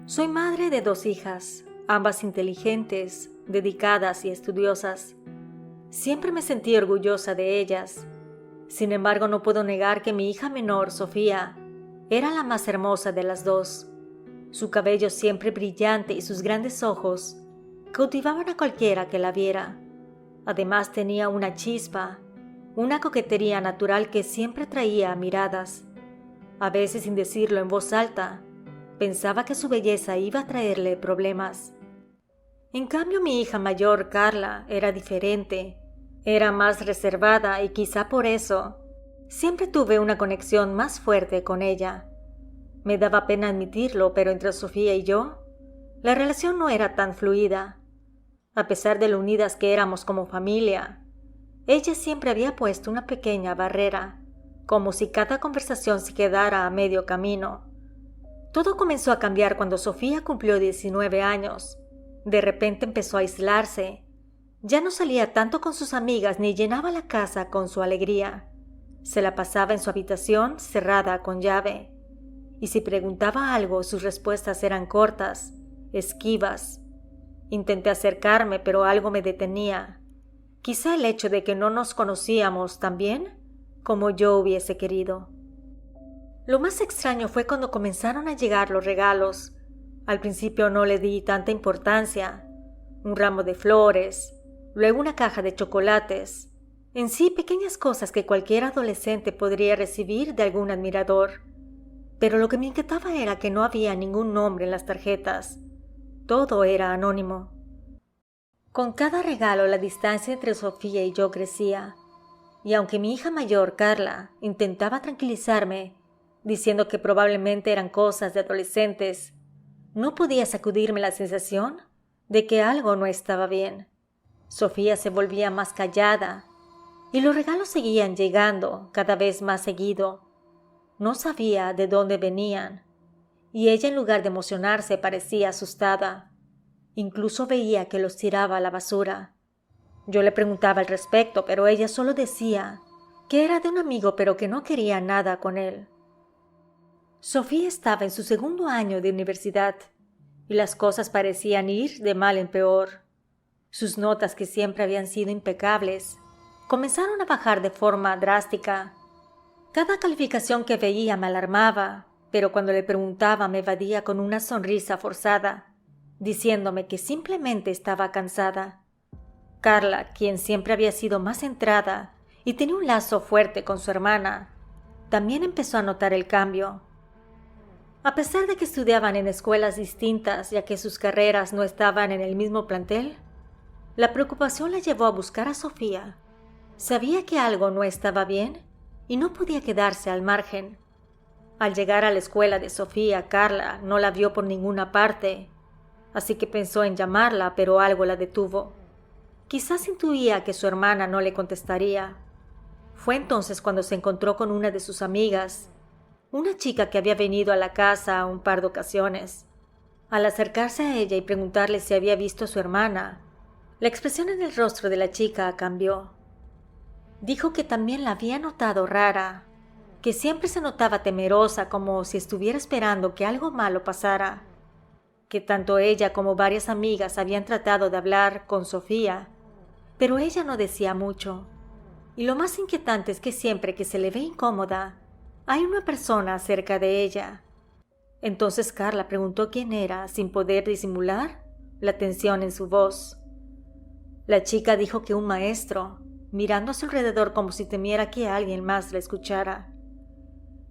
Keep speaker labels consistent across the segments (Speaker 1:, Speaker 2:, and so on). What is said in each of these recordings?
Speaker 1: Soy madre de 2 hijas, ambas inteligentes, dedicadas y estudiosas. Siempre me sentí orgullosa de ellas. Sin embargo, no puedo negar que mi hija menor, Sofía, era la más hermosa de las 2. Su cabello siempre brillante y sus grandes ojos cautivaban a cualquiera que la viera. Además tenía una chispa, una coquetería natural que siempre traía miradas. A veces, sin decirlo en voz alta, pensaba que su belleza iba a traerle problemas. En cambio, mi hija mayor, Carla, era diferente. Era más reservada y quizá por eso siempre tuve una conexión más fuerte con ella. Me daba pena admitirlo, pero entre Sofía y yo, la relación no era tan fluida. A pesar de lo unidas que éramos como familia, ella siempre había puesto una pequeña barrera, como si cada conversación se quedara a medio camino. Todo comenzó a cambiar cuando Sofía cumplió 19 años. De repente empezó a aislarse. Ya no salía tanto con sus amigas ni llenaba la casa con su alegría. Se la pasaba en su habitación cerrada con llave. Y si preguntaba algo, sus respuestas eran cortas, esquivas. Intenté acercarme, pero algo me detenía. Quizá el hecho de que no nos conocíamos tan bien como yo hubiese querido. Lo más extraño fue cuando comenzaron a llegar los regalos. Al principio no le di tanta importancia. Un ramo de flores, luego una caja de chocolates. En sí, pequeñas cosas que cualquier adolescente podría recibir de algún admirador. Pero lo que me inquietaba era que no había ningún nombre en las tarjetas. Todo era anónimo. Con cada regalo la distancia entre Sofía y yo crecía. Y aunque mi hija mayor, Carla, intentaba tranquilizarme, diciendo que probablemente eran cosas de adolescentes, no podía sacudirme la sensación de que algo no estaba bien. Sofía se volvía más callada y los regalos seguían llegando cada vez más seguido. No sabía de dónde venían y ella, en lugar de emocionarse, parecía asustada. Incluso veía que los tiraba a la basura. Yo le preguntaba al respecto, pero ella solo decía que era de un amigo pero que no quería nada con él. Sofía estaba en su 2.º año de universidad y las cosas parecían ir de mal en peor. Sus notas, que siempre habían sido impecables, comenzaron a bajar de forma drástica. Cada calificación que veía me alarmaba, pero cuando le preguntaba me evadía con una sonrisa forzada, diciéndome que simplemente estaba cansada. Carla, quien siempre había sido más centrada y tenía un lazo fuerte con su hermana, también empezó a notar el cambio. A pesar de que estudiaban en escuelas distintas, ya que sus carreras no estaban en el mismo plantel, la preocupación la llevó a buscar a Sofía. Sabía que algo no estaba bien y no podía quedarse al margen. Al llegar a la escuela de Sofía, Carla no la vio por ninguna parte, así que pensó en llamarla, pero algo la detuvo. Quizás intuía que su hermana no le contestaría. Fue entonces cuando se encontró con una de sus amigas, una chica que había venido a la casa un par de ocasiones. Al acercarse a ella y preguntarle si había visto a su hermana, la expresión en el rostro de la chica cambió. Dijo que también la había notado rara, que siempre se notaba temerosa, como si estuviera esperando que algo malo pasara, que tanto ella como varias amigas habían tratado de hablar con Sofía, pero ella no decía mucho. Y lo más inquietante es que siempre que se le ve incómoda, hay una persona cerca de ella. Entonces Carla preguntó quién era, sin poder disimular la tensión en su voz. La chica dijo que un maestro, mirando a su alrededor como si temiera que alguien más la escuchara.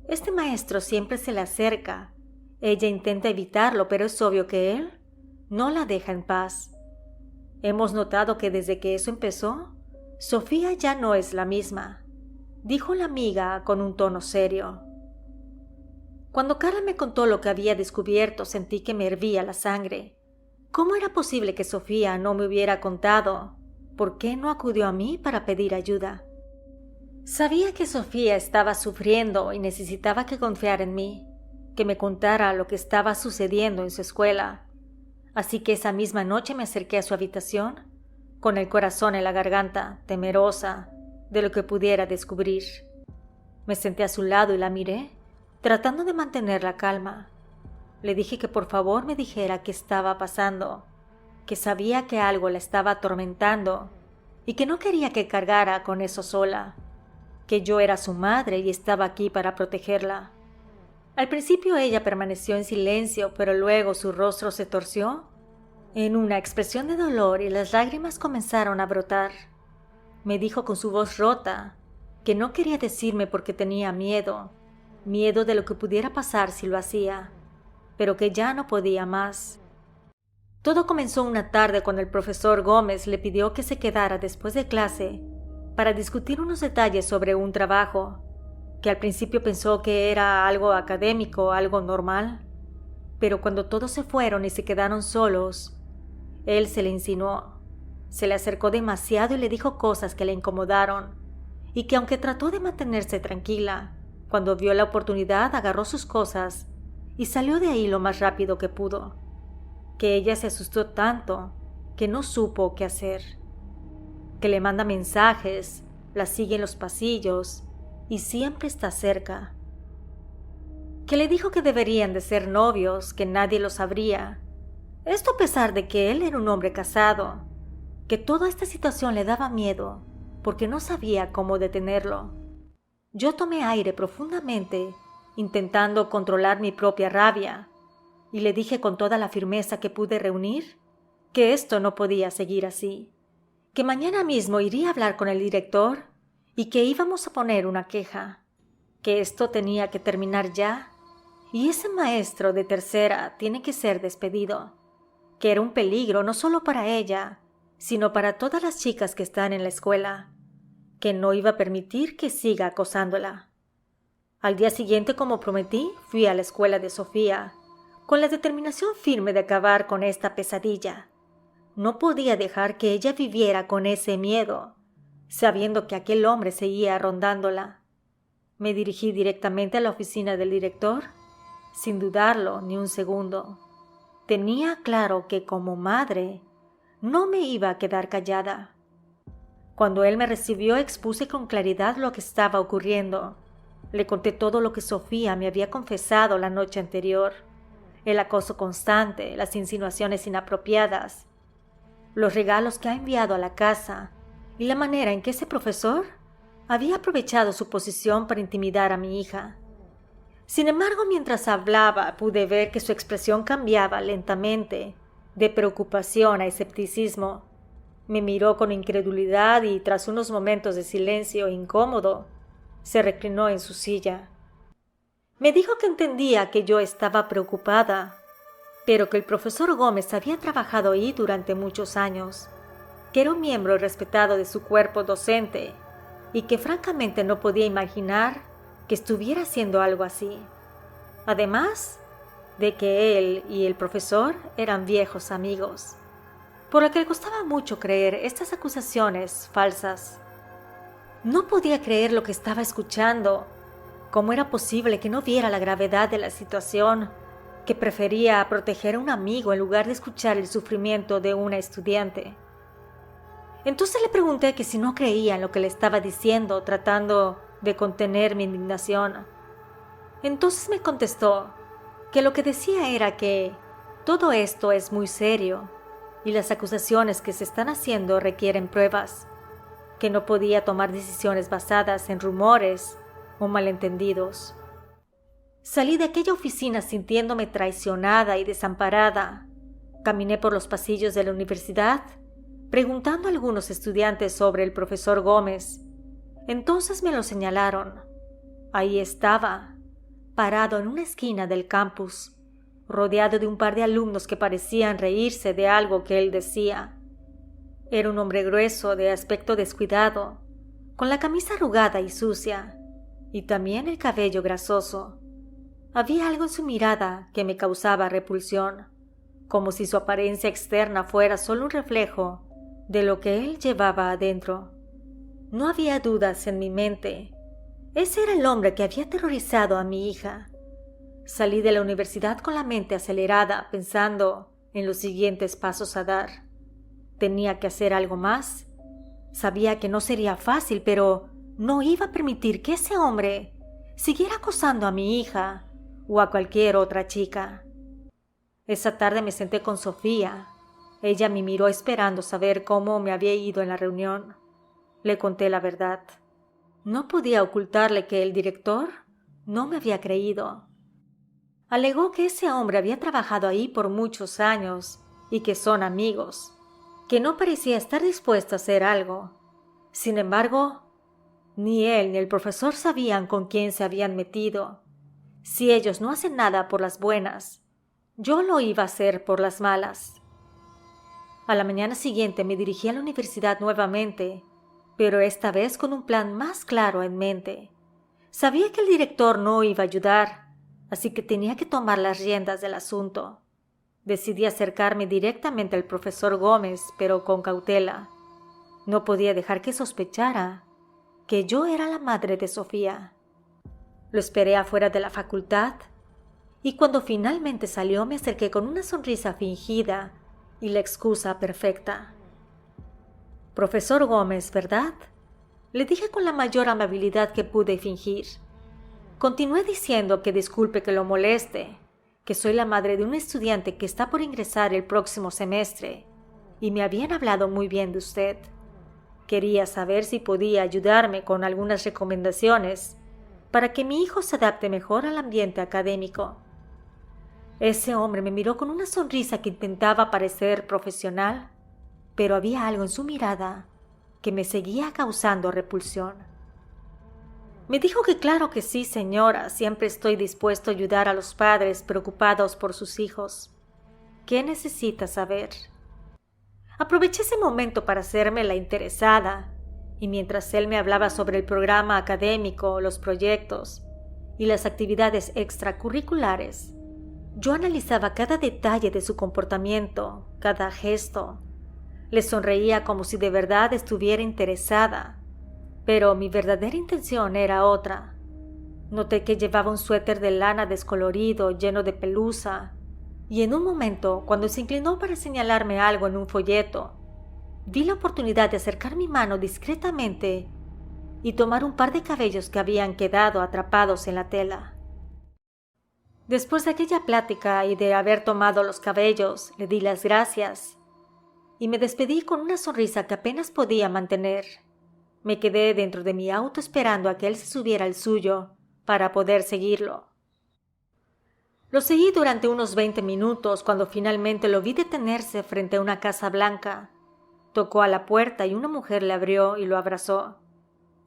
Speaker 1: Este maestro siempre se le acerca. Ella intenta evitarlo, pero es obvio que él no la deja en paz. Hemos notado que desde que eso empezó, Sofía ya no es la misma, dijo la amiga con un tono serio. Cuando Carla me contó lo que había descubierto, sentí que me hervía la sangre. ¿Cómo era posible que Sofía no me hubiera contado? ¿Por qué no acudió a mí para pedir ayuda? Sabía que Sofía estaba sufriendo y necesitaba que confiara en mí, que me contara lo que estaba sucediendo en su escuela. Así que esa misma noche me acerqué a su habitación, con el corazón en la garganta, temerosa de lo que pudiera descubrir. Me senté a su lado y la miré, tratando de mantener la calma. Le dije que por favor me dijera qué estaba pasando, que sabía que algo la estaba atormentando y que no quería que cargara con eso sola, que yo era su madre y estaba aquí para protegerla. Al principio ella permaneció en silencio, pero luego su rostro se torció en una expresión de dolor y las lágrimas comenzaron a brotar. Me dijo con su voz rota que no quería decirme porque tenía miedo de lo que pudiera pasar si lo hacía, pero que ya no podía más. Todo comenzó una tarde cuando el profesor Gómez le pidió que se quedara después de clase para discutir unos detalles sobre un trabajo, que al principio pensó que era algo académico, algo normal, pero cuando todos se fueron y se quedaron solos, él se le insinuó, se le acercó demasiado y le dijo cosas que le incomodaron, y que aunque trató de mantenerse tranquila, cuando vio la oportunidad agarró sus cosas y salió de ahí lo más rápido que pudo, que ella se asustó tanto que no supo qué hacer, que le manda mensajes, la sigue en los pasillos y siempre está cerca, que le dijo que deberían de ser novios, que nadie lo sabría, esto a pesar de que él era un hombre casado, que toda esta situación le daba miedo porque no sabía cómo detenerlo. Yo tomé aire profundamente, intentando controlar mi propia rabia, y le dije con toda la firmeza que pude reunir que esto no podía seguir así, que mañana mismo iría a hablar con el director y que íbamos a poner una queja, que esto tenía que terminar ya, y ese maestro de tercera tiene que ser despedido, que era un peligro no solo para ella, sino para todas las chicas que están en la escuela, que no iba a permitir que siga acosándola. Al día siguiente, como prometí, fui a la escuela de Sofía, con la determinación firme de acabar con esta pesadilla. No podía dejar que ella viviera con ese miedo, sabiendo que aquel hombre seguía rondándola. Me dirigí directamente a la oficina del director, sin dudarlo ni un segundo. Tenía claro que como madre no me iba a quedar callada. Cuando él me recibió, expuse con claridad lo que estaba ocurriendo. Le conté todo lo que Sofía me había confesado la noche anterior, el acoso constante, las insinuaciones inapropiadas, los regalos que ha enviado a la casa y la manera en que ese profesor había aprovechado su posición para intimidar a mi hija. Sin embargo, mientras hablaba, pude ver que su expresión cambiaba lentamente, de preocupación a escepticismo. Me miró con incredulidad y, tras unos momentos de silencio incómodo, se reclinó en su silla. Me dijo que entendía que yo estaba preocupada, pero que el profesor Gómez había trabajado ahí durante muchos años, que era un miembro respetado de su cuerpo docente y que francamente no podía imaginar que estuviera haciendo algo así. Además de que él y el profesor eran viejos amigos, por lo que le costaba mucho creer estas acusaciones falsas. No podía creer lo que estaba escuchando. ¿Cómo era posible que no viera la gravedad de la situación, que prefería proteger a un amigo en lugar de escuchar el sufrimiento de una estudiante? Entonces le pregunté que si no creía en lo que le estaba diciendo, tratando de contener mi indignación. Entonces me contestó que lo que decía era que todo esto es muy serio y las acusaciones que se están haciendo requieren pruebas, que no podía tomar decisiones basadas en rumores o malentendidos. Salí de aquella oficina sintiéndome traicionada y desamparada. Caminé por los pasillos de la universidad, preguntando a algunos estudiantes sobre el profesor Gómez. Entonces me lo señalaron. Ahí estaba, parado en una esquina del campus, rodeado de un par de alumnos que parecían reírse de algo que él decía. Era un hombre grueso, de aspecto descuidado, con la camisa arrugada y sucia, y también el cabello grasoso. Había algo en su mirada que me causaba repulsión, como si su apariencia externa fuera solo un reflejo de lo que él llevaba adentro. No había dudas en mi mente. Ese era el hombre que había aterrorizado a mi hija. Salí de la universidad con la mente acelerada, pensando en los siguientes pasos a dar. Tenía que hacer algo más. Sabía que no sería fácil, pero no iba a permitir que ese hombre siguiera acosando a mi hija o a cualquier otra chica. Esa tarde me senté con Sofía. Ella me miró esperando saber cómo me había ido en la reunión. Le conté la verdad. No podía ocultarle que el director no me había creído. Alegó que ese hombre había trabajado ahí por muchos años y que son amigos, que no parecía estar dispuesto a hacer algo. Sin embargo, ni él ni el profesor sabían con quién se habían metido. Si ellos no hacen nada por las buenas, yo lo iba a hacer por las malas. A la mañana siguiente me dirigí a la universidad nuevamente, pero esta vez con un plan más claro en mente. Sabía que el director no iba a ayudar, así que tenía que tomar las riendas del asunto. Decidí acercarme directamente al profesor Gómez, pero con cautela. No podía dejar que sospechara que yo era la madre de Sofía. Lo esperé afuera de la facultad y cuando finalmente salió me acerqué con una sonrisa fingida y la excusa perfecta. «Profesor Gómez, ¿verdad?», le dije con la mayor amabilidad que pude fingir. Continué diciendo que disculpe que lo moleste, que soy la madre de un estudiante que está por ingresar el próximo semestre y me habían hablado muy bien de usted. Quería saber si podía ayudarme con algunas recomendaciones para que mi hijo se adapte mejor al ambiente académico. Ese hombre me miró con una sonrisa que intentaba parecer profesional, pero había algo en su mirada que me seguía causando repulsión. Me dijo que claro que sí, señora, siempre estoy dispuesto a ayudar a los padres preocupados por sus hijos. ¿Qué necesita saber? Aproveché ese momento para hacerme la interesada, y mientras él me hablaba sobre el programa académico, los proyectos y las actividades extracurriculares, yo analizaba cada detalle de su comportamiento, cada gesto. Le sonreía como si de verdad estuviera interesada, pero mi verdadera intención era otra. Noté que llevaba un suéter de lana descolorido, lleno de pelusa, y en un momento, cuando se inclinó para señalarme algo en un folleto, vi la oportunidad de acercar mi mano discretamente y tomar un par de cabellos que habían quedado atrapados en la tela. Después de aquella plática y de haber tomado los cabellos, le di las gracias y me despedí con una sonrisa que apenas podía mantener. Me quedé dentro de mi auto esperando a que él se subiera al suyo para poder seguirlo. Lo seguí durante unos 20 minutos cuando finalmente lo vi detenerse frente a una casa blanca. Tocó a la puerta y una mujer le abrió y lo abrazó.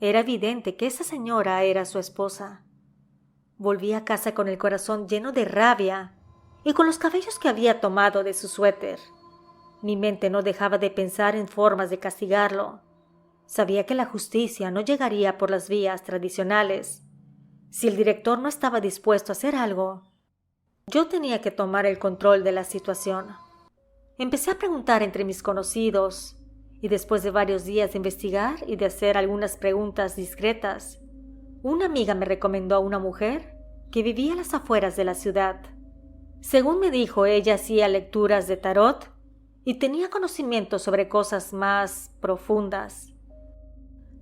Speaker 1: Era evidente que esa señora era su esposa. Volví a casa con el corazón lleno de rabia y con los cabellos que había tomado de su suéter. Mi mente no dejaba de pensar en formas de castigarlo. Sabía que la justicia no llegaría por las vías tradicionales. Si el director no estaba dispuesto a hacer algo, yo tenía que tomar el control de la situación. Empecé a preguntar entre mis conocidos y después de varios días de investigar y de hacer algunas preguntas discretas, una amiga me recomendó a una mujer que vivía a las afueras de la ciudad. Según me dijo, ella hacía lecturas de tarot y tenía conocimientos sobre cosas más profundas.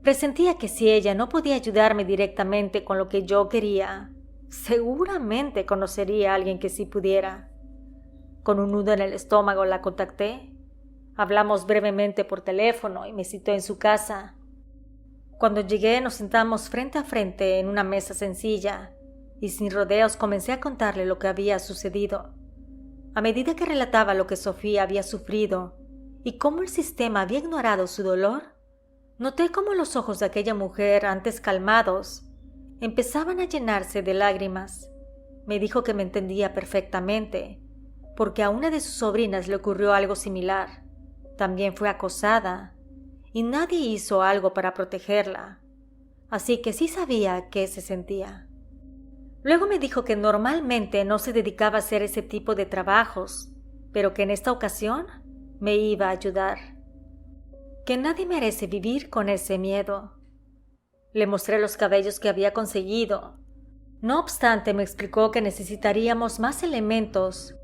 Speaker 1: Presentía que si ella no podía ayudarme directamente con lo que yo quería, seguramente conocería a alguien que sí pudiera. Con un nudo en el estómago la contacté. Hablamos brevemente por teléfono y me citó en su casa. Cuando llegué nos sentamos frente a frente en una mesa sencilla y sin rodeos comencé a contarle lo que había sucedido. A medida que relataba lo que Sofía había sufrido y cómo el sistema había ignorado su dolor, noté cómo los ojos de aquella mujer, antes calmados, empezaban a llenarse de lágrimas. Me dijo que me entendía perfectamente, porque a una de sus sobrinas le ocurrió algo similar. También fue acosada, y nadie hizo algo para protegerla. Así que sí sabía qué se sentía. Luego me dijo que normalmente no se dedicaba a hacer ese tipo de trabajos, pero que en esta ocasión me iba a ayudar. Que nadie merece vivir con ese miedo. Le mostré los cabellos que había conseguido. No obstante, me explicó que necesitaríamos más elementos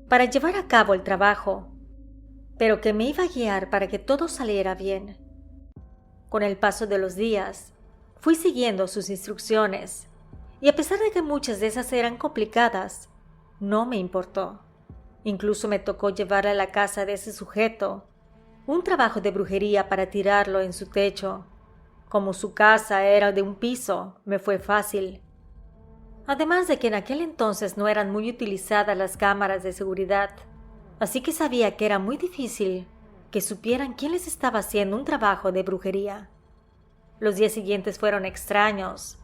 Speaker 1: para llevar a cabo el trabajo, pero que me iba a guiar para que todo saliera bien. Con el paso de los días, fui siguiendo sus instrucciones, y a pesar de que muchas de esas eran complicadas, no me importó. Incluso me tocó llevarla a la casa de ese sujeto, un trabajo de brujería para tirarlo en su techo. Como su casa era de un piso, me fue fácil. Además de que en aquel entonces no eran muy utilizadas las cámaras de seguridad, así que sabía que era muy difícil que supieran quién les estaba haciendo un trabajo de brujería. Los días siguientes fueron extraños.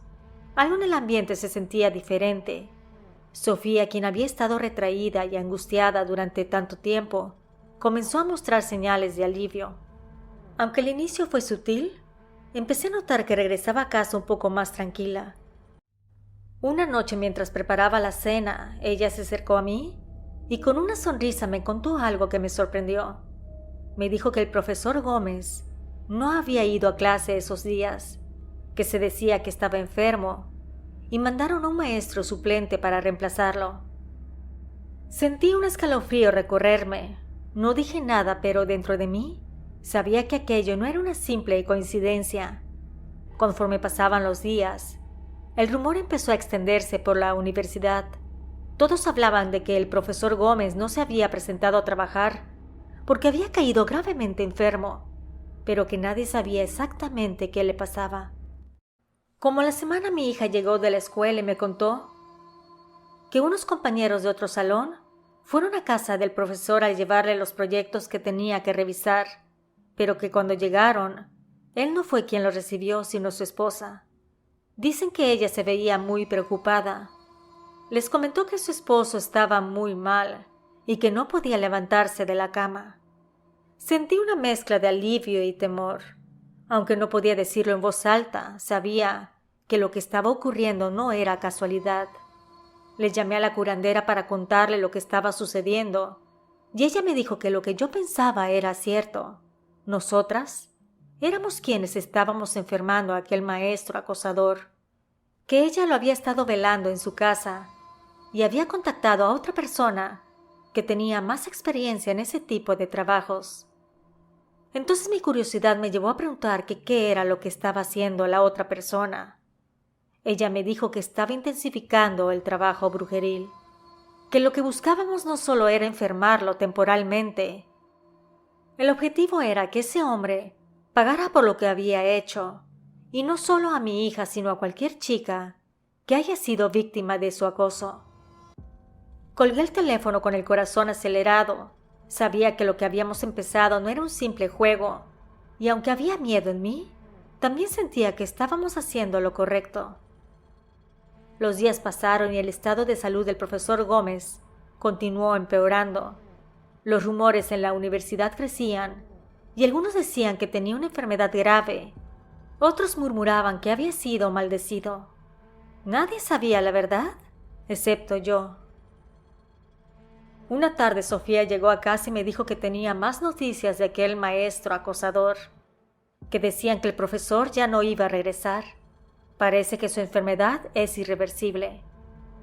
Speaker 1: Algo en el ambiente se sentía diferente. Sofía, quien había estado retraída y angustiada durante tanto tiempo, comenzó a mostrar señales de alivio. Aunque el inicio fue sutil, empecé a notar que regresaba a casa un poco más tranquila. Una noche, mientras preparaba la cena, ella se acercó a mí y con una sonrisa me contó algo que me sorprendió. Me dijo que el profesor Gómez no había ido a clase esos días, que se decía que estaba enfermo, y mandaron a un maestro suplente para reemplazarlo. Sentí un escalofrío recorrerme. No dije nada, pero dentro de mí sabía que aquello no era una simple coincidencia. Conforme pasaban los días, el rumor empezó a extenderse por la universidad. Todos hablaban de que el profesor Gómez no se había presentado a trabajar porque había caído gravemente enfermo, pero que nadie sabía exactamente qué le pasaba. Como a la semana mi hija llegó de la escuela y me contó que unos compañeros de otro salón fueron a casa del profesor a llevarle los proyectos que tenía que revisar, pero que cuando llegaron, él no fue quien los recibió, sino su esposa. Dicen que ella se veía muy preocupada. Les comentó que su esposo estaba muy mal y que no podía levantarse de la cama. Sentí una mezcla de alivio y temor. Aunque no podía decirlo en voz alta, sabía que lo que estaba ocurriendo no era casualidad. Le llamé a la curandera para contarle lo que estaba sucediendo, y ella me dijo que lo que yo pensaba era cierto. Nosotras éramos quienes estábamos enfermando a aquel maestro acosador, que ella lo había estado velando en su casa y había contactado a otra persona que tenía más experiencia en ese tipo de trabajos. Entonces mi curiosidad me llevó a preguntar que qué era lo que estaba haciendo la otra persona. Ella me dijo que estaba intensificando el trabajo brujeril, que lo que buscábamos no solo era enfermarlo temporalmente. El objetivo era que ese hombre pagara por lo que había hecho, y no solo a mi hija, sino a cualquier chica que haya sido víctima de su acoso. Colgué el teléfono con el corazón acelerado. Sabía que lo que habíamos empezado no era un simple juego, y aunque había miedo en mí, también sentía que estábamos haciendo lo correcto. Los días pasaron y el estado de salud del profesor Gómez continuó empeorando. Los rumores en la universidad crecían, y algunos decían que tenía una enfermedad grave. Otros murmuraban que había sido maldecido. Nadie sabía la verdad, excepto yo. Una tarde Sofía llegó a casa y me dijo que tenía más noticias de aquel maestro acosador, que decían que el profesor ya no iba a regresar. Parece que su enfermedad es irreversible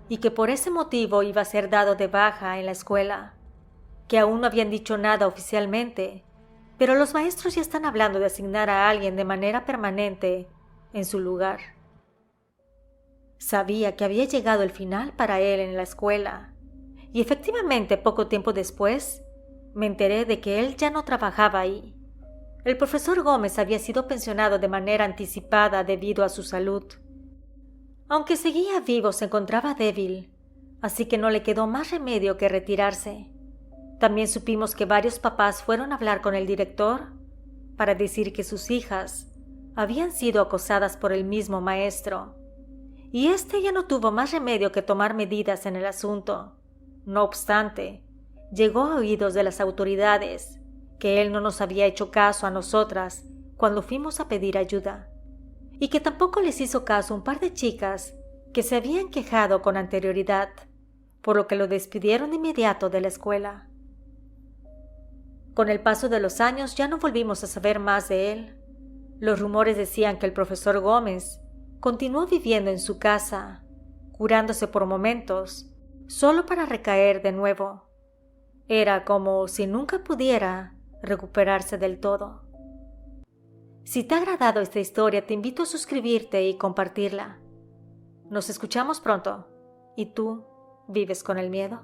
Speaker 1: y que por ese motivo iba a ser dado de baja en la escuela, que aún no habían dicho nada oficialmente, pero los maestros ya están hablando de asignar a alguien de manera permanente en su lugar. Sabía que había llegado el final para él en la escuela, y efectivamente poco tiempo después me enteré de que él ya no trabajaba ahí. El profesor Gómez había sido pensionado de manera anticipada debido a su salud. Aunque seguía vivo, se encontraba débil, así que no le quedó más remedio que retirarse. También supimos que varios papás fueron a hablar con el director para decir que sus hijas habían sido acosadas por el mismo maestro, y éste ya no tuvo más remedio que tomar medidas en el asunto. No obstante, llegó a oídos de las autoridades que él no nos había hecho caso a nosotras cuando fuimos a pedir ayuda, y que tampoco les hizo caso un par de chicas que se habían quejado con anterioridad, por lo que lo despidieron de inmediato de la escuela. Con el paso de los años ya no volvimos a saber más de él. Los rumores decían que el profesor Gómez continuó viviendo en su casa, curándose por momentos, solo para recaer de nuevo. Era como si nunca pudiera recuperarse del todo. Si te ha agradado esta historia, te invito a suscribirte y compartirla. Nos escuchamos pronto. ¿Y tú vives con el miedo?